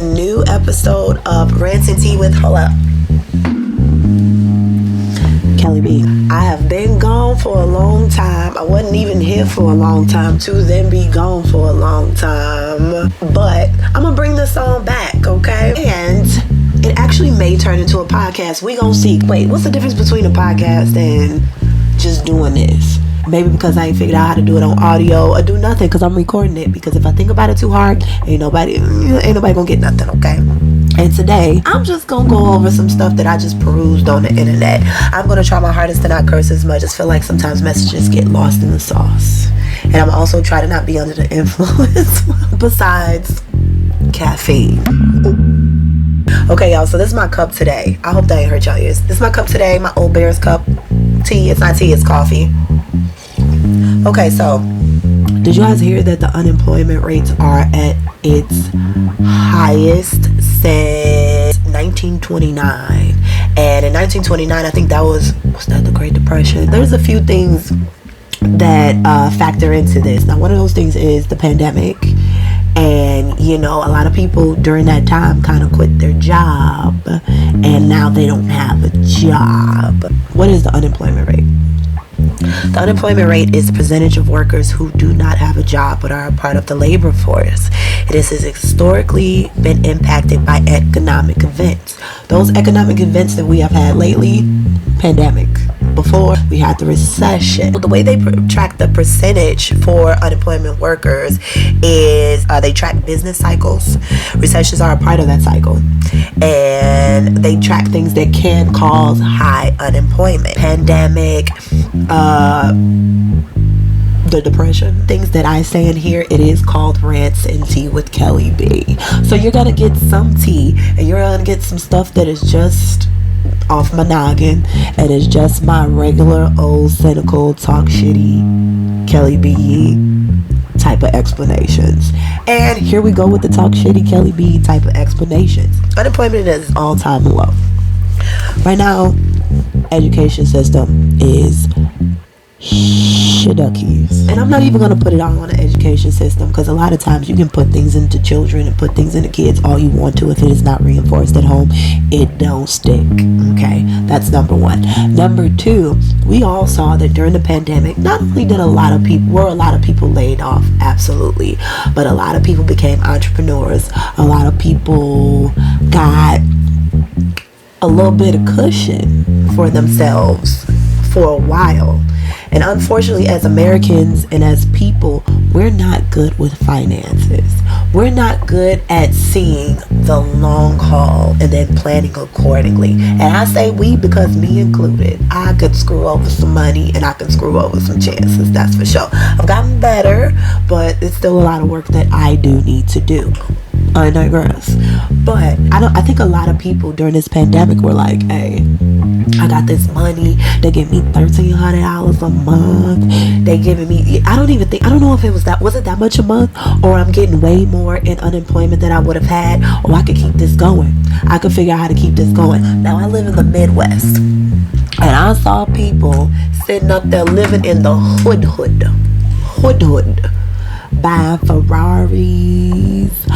New episode of Rants and Tea with Kelly B. I have been gone for a long time. I wasn't even here for a long time to then be gone for a long time. But I'm gonna bring this on back, okay? And it actually may turn into a podcast. We gonna see. Wait, what's the difference between a podcast and just doing this? Maybe because I ain't figured out how to do it on audio or do nothing because I'm recording it. Because if I think about it too hard, ain't nobody gonna get nothing, okay? And today, I'm just gonna go over some stuff that I just perused on the internet. I'm gonna try my hardest to not curse as much. I just feel like sometimes messages get lost in the sauce. And I'm also trying to not be under the influence besides caffeine. Okay, y'all, so this is my cup today. I hope that ain't hurt y'all ears. This is my cup today, my Old Bears cup. Tea, it's not tea, it's coffee. Okay, so did you guys hear that the unemployment rates are at its highest since 1929? And in 1929, I think was that the Great Depression? There's a few things that factor into this. Now, one of those things is the pandemic. And, you know, a lot of people during that time kind of quit their job. And now they don't have a job. What is the unemployment rate? The unemployment rate is the percentage of workers who do not have a job but are a part of the labor force. It has historically been impacted by economic events. Those economic events that we have had lately, pandemic. Before we had the recession. The way they track the percentage for unemployment workers is they track business cycles. Recessions are a part of that cycle. And they track things that can cause high unemployment. Pandemic, the depression. Things that I say in here, it is called Rants and Tea with Kelly B. So you're going to get some tea and you're going to get some stuff that is just off my noggin and it's just my regular old cynical talk shitty Kelly B type of explanations. And here we go with the talk shitty Kelly B type of explanations. Unemployment is all-time low. Right now, education system is shiduckies. And I'm not even going to put it all on the education system because a lot of times you can put things into children and put things into kids all you want to. If it is not reinforced at home, it don't stick. Okay, that's number one. Number two, we all saw that during the pandemic, not only did a lot of people laid off, absolutely, but a lot of people became entrepreneurs. A lot of people got a little bit of cushion for themselves for a while. And unfortunately, as Americans and as people, we're not good with finances. We're not good at seeing the long haul and then planning accordingly. And I say we because me included. I could screw over some money and I can screw over some chances, that's for sure. I've gotten better, but it's still a lot of work that I do need to do. I digress. But I think a lot of people during this pandemic were like, hey, I got this money. They give me $1,300 a month. They giving me, I don't know if it was it that much a month, or I'm getting way more in unemployment than I would have had, or I could keep this going. I could figure out how to keep this going. Now I live in the Midwest, and I saw people sitting up there living in the hood, buying Ferraris,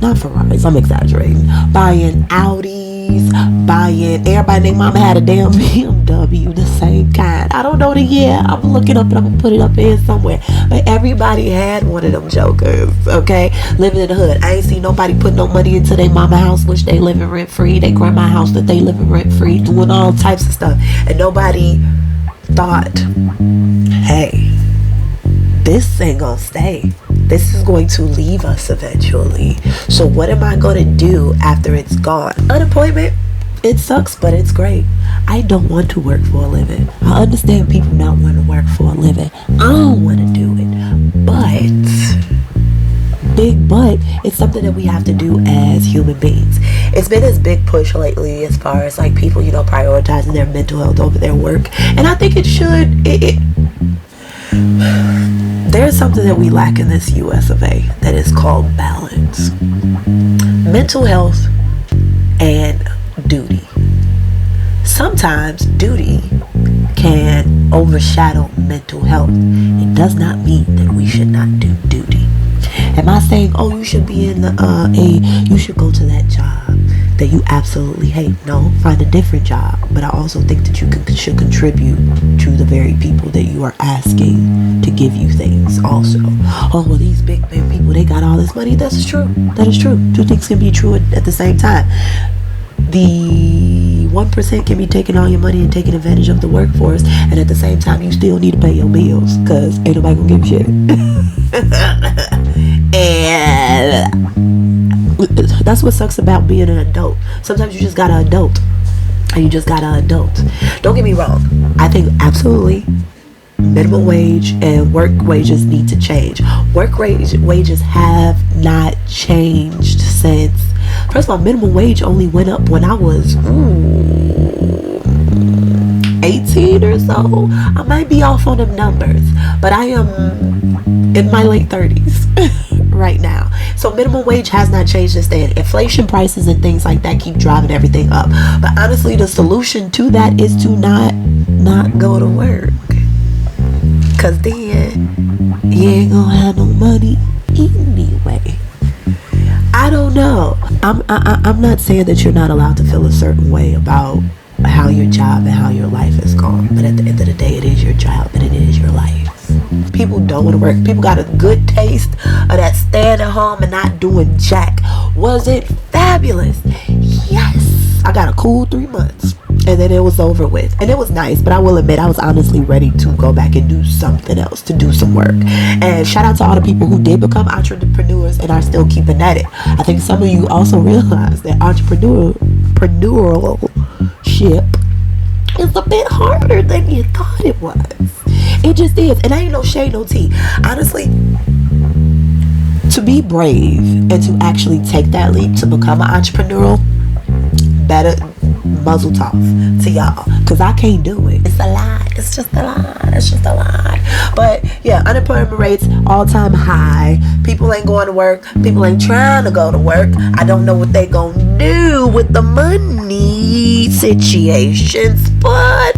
not Ferraris, I'm exaggerating, buying Audis, buying, everybody named mama had a damn BMW, the same kind. I don't know the year, I'm looking up and I'm gonna put it up here somewhere, but everybody had one of them jokers, okay, living in the hood. I ain't seen nobody put no money into their mama house, which they living rent free, their grandma house that they living rent free, doing all types of stuff, and nobody thought, hey, this ain't gonna stay. This is going to leave us eventually. So what am I gonna do after it's gone? Unemployment, it sucks, but it's great. I don't want to work for a living. I understand people not wanting to work for a living. I don't want to do it. But it's something that we have to do as human beings. It's been this big push lately as far as like people, you know, prioritizing their mental health over their work. And I think it should. There's something that we lack in this US of A that is called balance. Mental health and duty. Sometimes duty can overshadow mental health. It does not mean that we should not do duty. Am I saying, oh, you should be in you should go to that job that you absolutely hate? No, find a different job. But I also think that you should contribute to the very people that you are asking to give you things also. Oh, well, these big people, they got all this money. That's true. That is true. Two things can be true at the same time. The 1% can be taking all your money and taking advantage of the workforce, and at the same time you still need to pay your bills, because ain't nobody gonna give a shit. And that's what sucks about being an adult. Sometimes you just gotta adult, and you just gotta adult. Don't get me wrong, I think absolutely minimum wage and work wages need to change. Work wages have not changed since, first of all, minimum wage only went up when I was 18 or so. I might be off on them numbers, but I am in my late 30s right now. So minimum wage has not changed since then. Inflation, prices, and things like that keep driving everything up. But honestly, the solution to that is to not go to work. Cause then you ain't gonna have no money anyway. I don't know. I'm not saying that you're not allowed to feel a certain way about how your job and how your life is going. But at the end of the day, it is your job and it is your life. People don't want to work. People got a good taste of that staying at home and not doing jack. Was it fabulous? Yes. I got a cool 3 months. And then it was over with. And it was nice, but I will admit I was honestly ready to go back and do something else, to do some work. And shout out to all the people who did become entrepreneurs and are still keeping at it. I think some of you also realize that entrepreneurship is a bit harder than you thought it was. It just is. And I ain't no shade, no tea. Honestly, to be brave and to actually take that leap to become an entrepreneur, better muzzle toss to y'all, because I can't do it. It's a lie. It's just a lie. It's just a lie. But yeah, unemployment rates all-time high. People ain't going to work. People ain't trying to go to work. I don't know what they gonna do with the money situations, but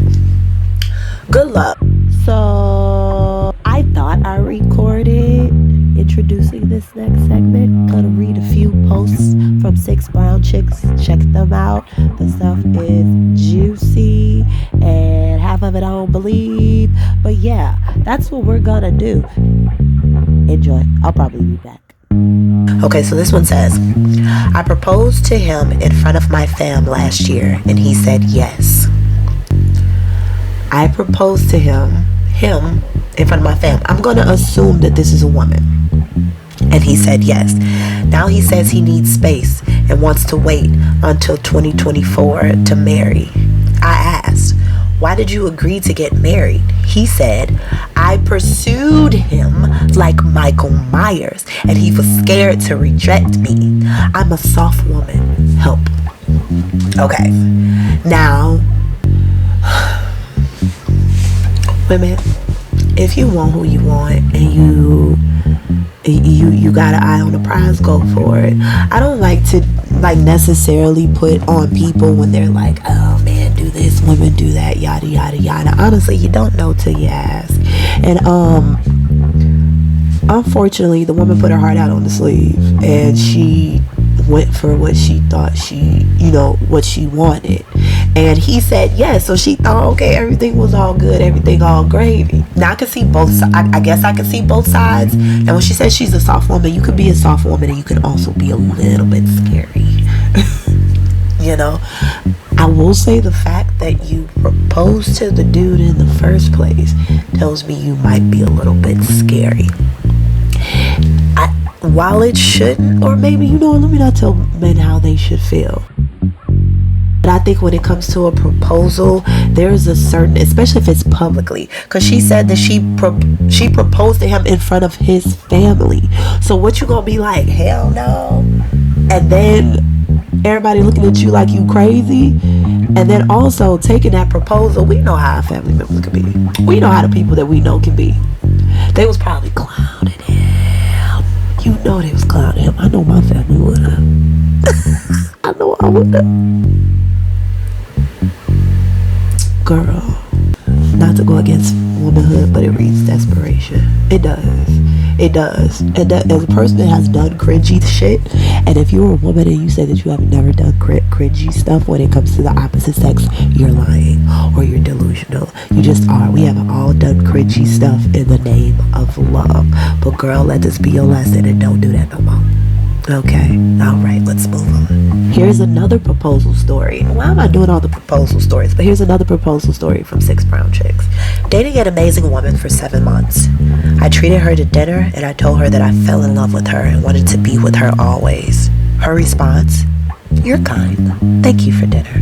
good luck. So I thought I recorded introducing this next segment. Gonna read a few posts from 6 Brown Chicks. Check them out. The stuff is juicy and half of it I don't believe, but yeah, that's what we're gonna do. Enjoy. I'll probably be back. Okay, so this one says, I proposed to him in front of my fam last year and he said yes. I proposed to him in front of my fam. I'm gonna assume that this is a woman. And he said yes. Now he says he needs space and wants to wait until 2024 to marry. I asked, why did you agree to get married? He said, I pursued him like Michael Myers and he was scared to reject me. I'm a soft woman. Help. Okay. Now, women, if you want who you want and you got an eye on the prize, go for it. I don't like to necessarily put on people when they're like, oh man, do this, women do that, yada yada yada. Honestly, you don't know till you ask. And unfortunately, the woman put her heart out on the sleeve and she went for what she thought what she wanted. And he said yes, so she thought, okay, everything was all good, everything all gravy. Now I can see both sides. I guess I can see both sides. And when she says she's a soft woman, you could be a soft woman and you can also be a little bit scary. You know, I will say the fact that you proposed to the dude in the first place tells me you might be a little bit scary. While it shouldn't, or maybe, let me not tell men how they should feel. But I think when it comes to a proposal, there's a certain, especially if it's publicly, because she said that she proposed to him in front of his family. So what you gonna be like, hell no? And then everybody looking at you like you crazy. And then also taking that proposal, we know how our family members can be. We know how the people that we know can be. They was probably clowning him. You know they was clowning him. I know my family would have. I know I would have. Girl, not to go against womanhood, but it reads desperation. It does. It does. And that, as a person that has done cringy shit, and if you're a woman and you say that you have never done cringy stuff when it comes to the opposite sex, you're lying or you're delusional. You just are. We have all done cringy stuff in the name of love. But girl, let this be your lesson and don't do that no more. Okay, alright, let's move on. Here's another proposal story. Why am I doing all the proposal stories? But here's another proposal story from 6 Brown Chicks. Dating an amazing woman for 7 months. I treated her to dinner and I told her that I fell in love with her and wanted to be with her always. Her response, "You're kind. Thank you for dinner."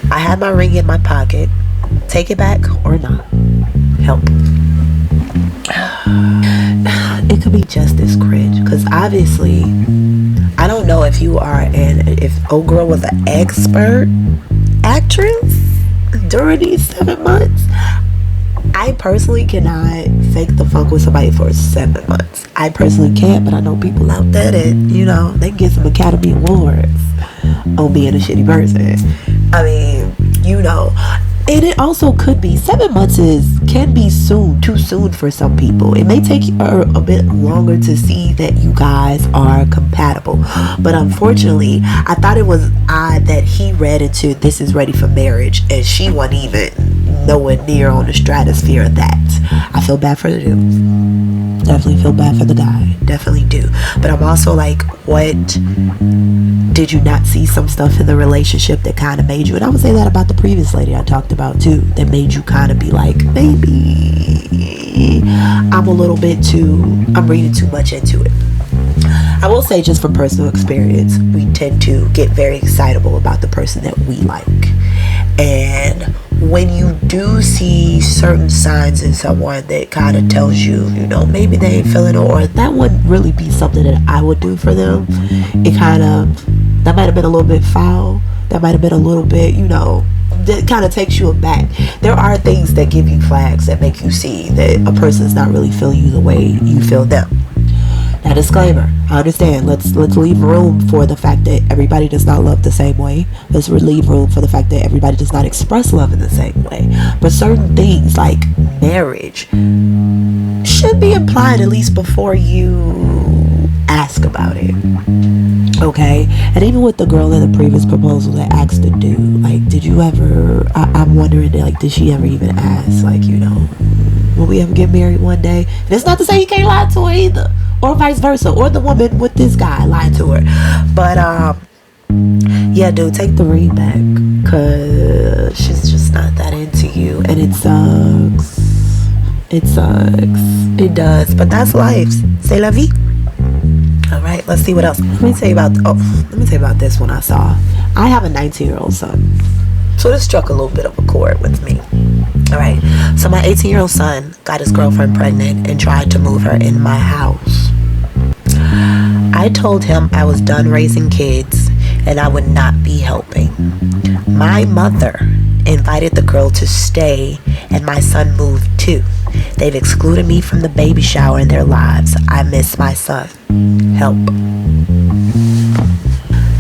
I had my ring in my pocket. Take it back or not. Help. It could be just as cringe, because obviously I don't know if you are if old girl was an expert actress during these 7 months. I personally cannot fake the funk with somebody for 7 months. I personally can't, but I know people out there that, you know, they can get some Academy Awards on being a shitty person. I mean, you know. And it also could be 7 months can be too soon for some people. It may take a bit longer to see that you guys are compatible. But unfortunately, I thought it was odd that he read into "this is ready for marriage" and she wasn't even nowhere near on the stratosphere of that. I feel bad for the dude. Definitely feel bad for the guy. Definitely do. But I'm also like, what? Did you not see some stuff in the relationship that kind of made you, and I would say that about the previous lady I talked about too, that made you kind of be like, maybe I'm reading too much into it. I will say, just from personal experience, we tend to get very excitable about the person that we like. And when you do see certain signs in someone that kind of tells you, you know, maybe they ain't feeling it, or that wouldn't really be something that I would do for them, that might have been a little bit foul. That might have been a little bit, you know, that kind of takes you aback. There are things that give you flags that make you see that a person's not really feeling you the way you feel them. Now, disclaimer, I understand. Let's leave room for the fact that everybody does not love the same way. Let's leave room for the fact that everybody does not express love in the same way. But certain things like marriage should be implied at least before you ask about it. Okay? And even with the girl in the previous proposal that asked the dude, like, did you ever, I'm wondering, like, did she ever even ask, like, you know, will we ever get married one day? And it's not to say you can't lie to her either, or vice versa, or the woman with this guy lied to her. But yeah, dude, take the ring back, cause she's just not that into you, and it sucks. It does, but that's life. C'est la vie. All right, let's see what else. Let me tell you about this one I saw. I have a 19-year-old son, so this struck a little bit of a chord with me. All right, so my 18-year-old son got his girlfriend pregnant and tried to move her in my house. I told him I was done raising kids and I would not be helping. My mother invited the girl to stay and my son moved too. They've excluded me from the baby shower in their lives. I miss my son. Help.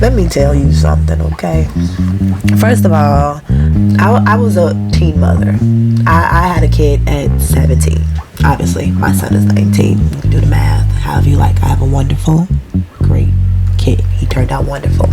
Let me tell you something, okay? First of all, I was a teen mother. I had a kid at 17. Obviously, my son is 19. You can do the math however you like. I have a wonderful, great kid. He turned out wonderful.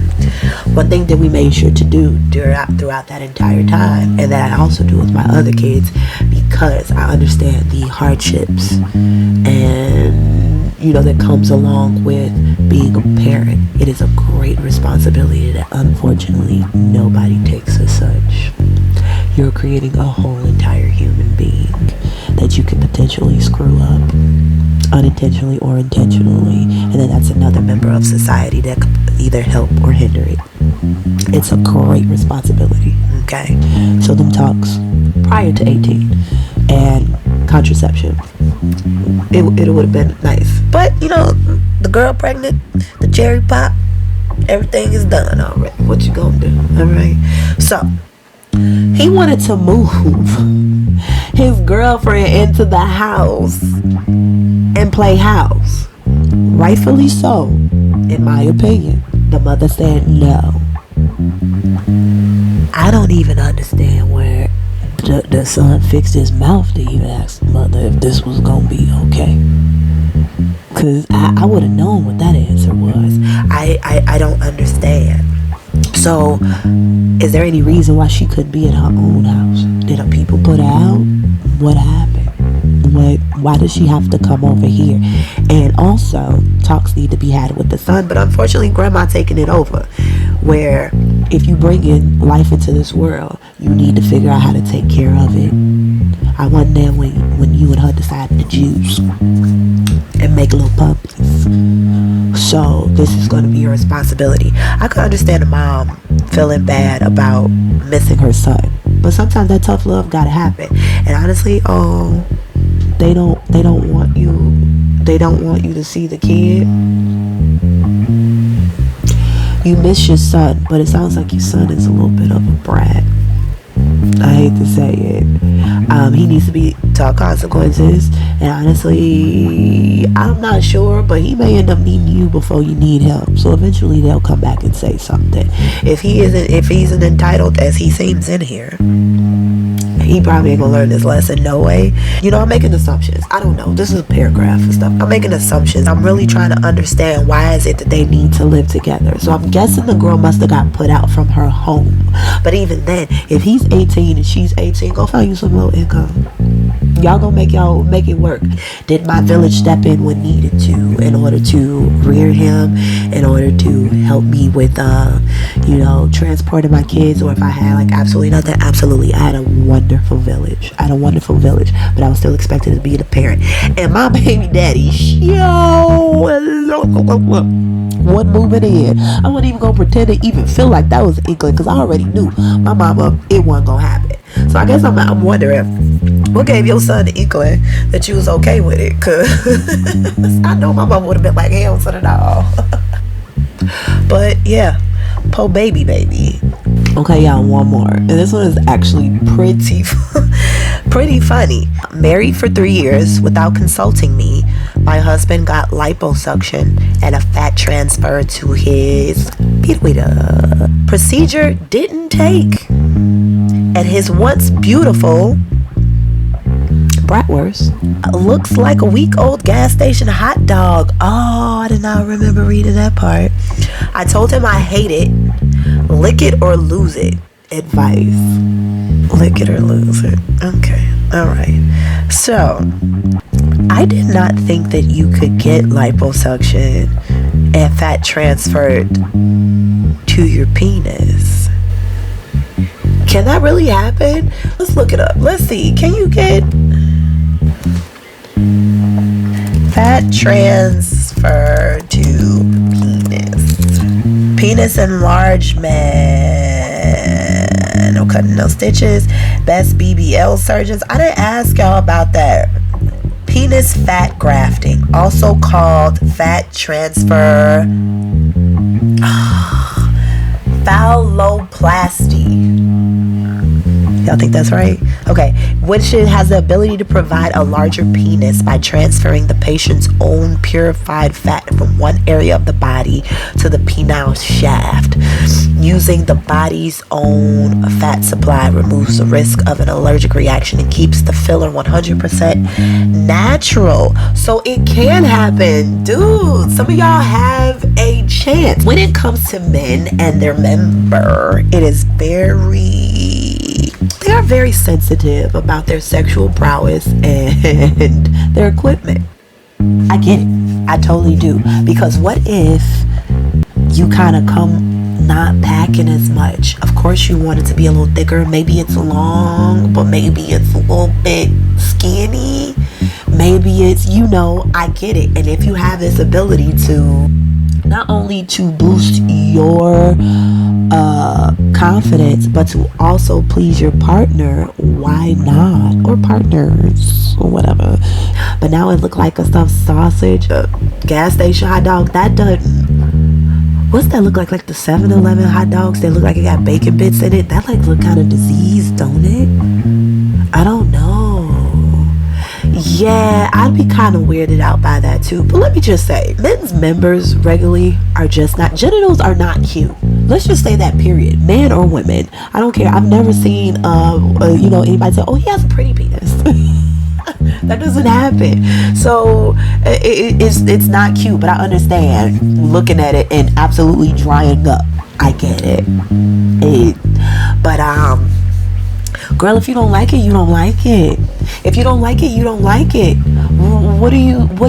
One thing that we made sure to do throughout that entire time, and that I also do with my other kids, because I understand the hardships and, you know, that comes along with being a parent. It is a great responsibility that unfortunately nobody takes as such. You're creating a whole entire human being that you can potentially screw up, unintentionally or intentionally, and then that's another member of society that could either help or hinder it. It's a great responsibility, okay? So them talks prior to 18 and contraception, it would have been nice. But, you know, the girl pregnant, the cherry pop, everything is done already. What you gonna do? All right. So he wanted to move his girlfriend into the house and play house. Rightfully so, in my opinion. The mother said no. I don't even understand where the son fixed his mouth to even ask the mother if this was gonna be okay. Cause I would have known what that answer was. I don't understand. So, is there any reason why she couldn't be in her own house? Did her people put her out? What happened? Why does she have to come over here? And also, talks need to be had with the son, but unfortunately, grandma taking it over. Where if you bring in life into this world, you need to figure out how to take care of it. I wasn't there when you and her decided to juice and make little puppies. So this is going to be your responsibility. I could understand a mom feeling bad about missing her son, but sometimes that tough love gotta happen. And honestly, they don't want you to see the kid. You miss your son, but it sounds like your son is a little bit of a brat. I hate to say it. He needs to be taught consequences, and honestly, I'm not sure, but he may end up needing you before you need him. So eventually, they'll come back and say something. If he's an entitled as he seems in here, he probably ain't gonna learn this lesson no way. I'm making assumptions. I don't know. This is a paragraph and stuff. I'm making assumptions. I'm really trying to understand why is it that they need to live together. So I'm guessing the girl must have got put out from her home. But even then, if he's 18 and she's 18, go find you some low income. Y'all gonna make it work. Did my village step in when needed to in order to rear him, in order to help me with transporting my kids, or if I had absolutely nothing? Absolutely. I had a wonderful village, but I was still expected to be the parent. And my baby daddy, one moving in, I wasn't even gonna pretend to even feel like that was an inkling, because I already knew my mama, it wasn't gonna happen. So I guess I'm wondering, what gave your son the inkling that you was okay with it? Cause I know my mama would have been like, hell to the no. But yeah, po baby. Okay, y'all, one more. And this one is actually pretty funny. Married for 3 years without consulting me, my husband got liposuction and a fat transfer to his procedure didn't take. And his once beautiful bratwurst looks like a week-old gas station hot dog. Oh, I did not remember reading that part. I told him I hate it. Lick it or lose it. Advice. Lick it or lose it. Okay. All right. So, I did not think that you could get liposuction and fat transferred to your penis. Can that really happen? Let's look it up. Let's see. Can you get fat transfer to penis? Penis enlargement. No cutting, no stitches. Best BBL surgeons. I didn't ask y'all about that. Penis fat grafting, also called fat transfer. Phalloplasty. Y'all think that's right? Okay. Which has the ability to provide a larger penis by transferring the patient's own purified fat from one area of the body to the penile shaft. Using the body's own fat supply removes the risk of an allergic reaction and keeps the filler 100% natural. So it can happen. Dude, some of y'all have a chance. When it comes to men and their member, it is they are very sensitive about their sexual prowess and their equipment. I get it. I totally do. Because what if you kind of come not packing as much? Of course you want it to be a little thicker. Maybe it's long, but maybe it's a little bit skinny. Maybe it's, I get it. And if you have this ability to not only to boost your confidence, but to also please your partner, why not? Or partners, or whatever. But now it look like a stuffed sausage, a gas station hot dog. That doesn't. What's that look like? Like the 7-Eleven hot dogs? They look like it got bacon bits in it. That look kind of diseased, don't it? I don't know. Yeah, I'd be kind of weirded out by that too. But let me just say, men's members regularly are just not, genitals are not cute. let's just say that, period, men or women, I don't care. I've never seen anybody say, oh, he has a pretty penis. That doesn't happen. So it's not cute, but I understand looking at it and absolutely drying up. I get it. But girl, if you don't like it, you don't like it. If you don't like it, you don't like it. What do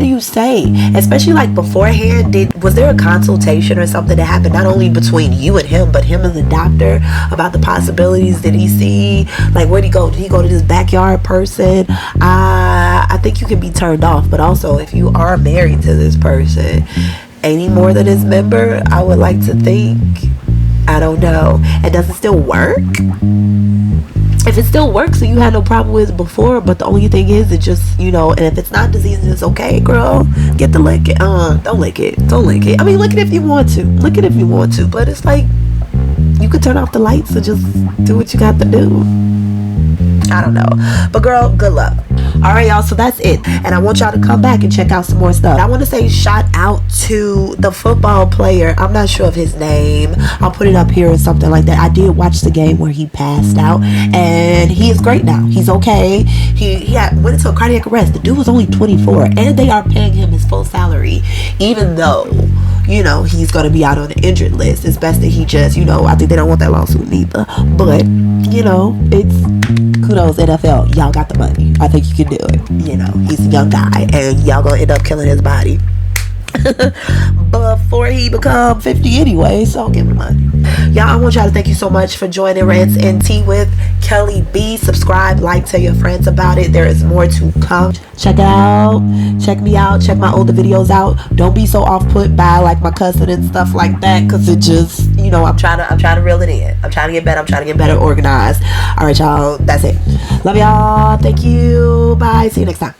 you say? Especially like beforehand, was there a consultation or something that happened not only between you and him, but him and the doctor about the possibilities? Did he see, like, where'd he go? Did he go to this backyard person? I think you can be turned off, but also if you are married to this person, any more than his member, I would like to think, I don't know. And does it still work? If it still works and you had no problem with it before, but the only thing is it just, and if it's not disease, it's okay, girl. Get the lick it. Don't lick it. Don't lick it. I mean, lick it if you want to. Lick it if you want to. But it's like, you could turn off the lights and just do what you got to do. I don't know. But girl, good luck. Alright, y'all, so that's it. And I want y'all to come back and check out some more stuff. I want to say shout out to the football player. I'm not sure of his name. I'll put it up here or something like that. I did watch the game where he passed out, and he is great now. He's okay. He went into a cardiac arrest. The dude was only 24, and they are paying him his full salary, even though he's going to be out on the injured list. It's best that he just, I think they don't want that lawsuit neither. But, it's kudos, NFL. Y'all got the money. I think you can do it. He's a young guy, and y'all going to end up killing his body before he become 50 anyway, so give him money. Y'all, I want y'all to thank you so much for joining Rants and Tea with Kelly B. Subscribe, like, tell your friends about it. There is more to come. Check it out. Check me out. Check my older videos out. Don't be so off put by like my cousin and stuff like that, because it just, I'm trying to reel it in. I'm trying to get better. I'm trying to get better organized. All right, y'all, that's it. Love y'all. Thank you. Bye. See you next time.